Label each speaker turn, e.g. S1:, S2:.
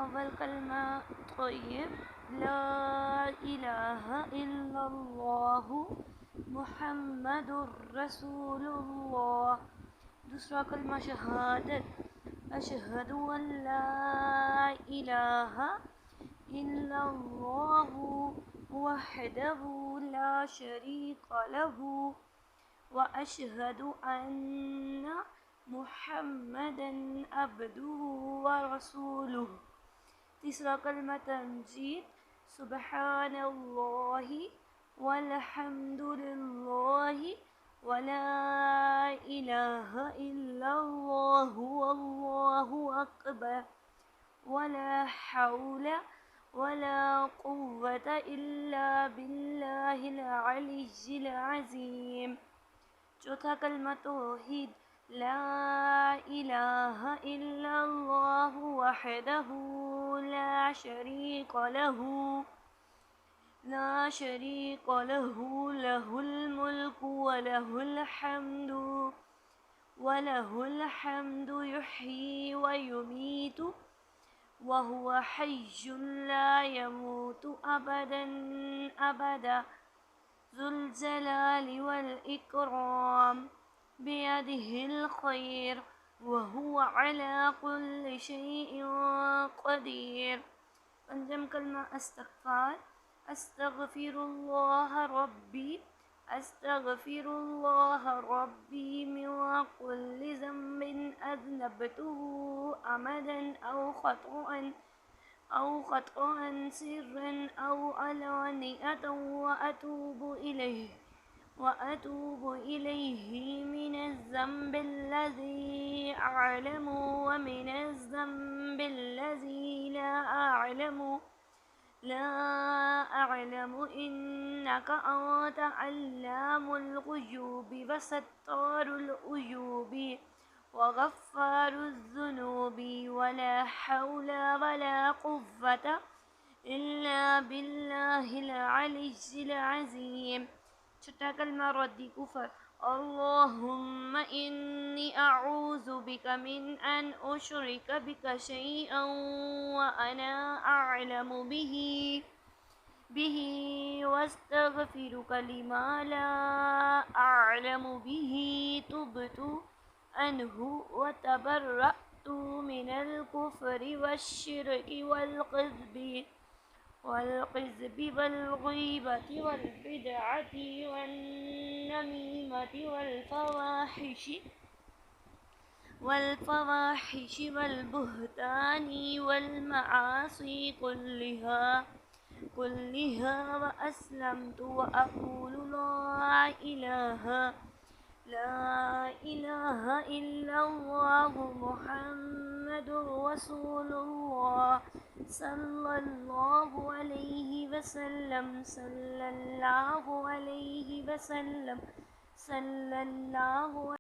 S1: اول کلمہ طیب لا الہ الا اللہ محمد الرسول اللہ. دوسرا کلمہ شہادت اشہد ان لا الہ الا اللہ وحدہ لا شریک لہ واشہد ان محمدا عبدہ ورسولہ. تیسرا کلمہ تمجید سبحان اللہ والحمد للہ ولا الہ الا اللہ واللہ اکبر ولا حول ولا قوة الا باللہ العلی العظیم. چوتھا کلمہ توحید لا الہ الا اللہ وحدہ لا شریک لہ لہ الملک وله الحمد یحیی ویمیت وهو حی لا يموت ابدا ذو الجلال والاکرام بیدہ الخیر وهو على كل شيء قدیر. پنجم کلمہ استغفار استغفر اللہ ربی من كل ذنب اذنبته عمدا او خطأ سرا او علانیة وأتوب إليه من الذنب الذي أعلم ومن الذنب الذي لا أعلم إنك أنت علام الغيوب وستار العيوب وغفار الذنوب ولا حول ولا قوة إلا بالله العلي العظيم. چھٹا کلمہ ردی کفر اللہم انی اعوذ بک من ان اشرک بک شیئا وانا اعلم به واستغفرک لما لا اعلم به تبت عنہ وتبرأت من الکفر والشرک والكذب والغیبة والبدعة والنمیمة والفواحش والبہتان والمعاصی كلها وأسلمت وأقول لا إله إلا الله محمد رسول الله صلى الله عليه وسلم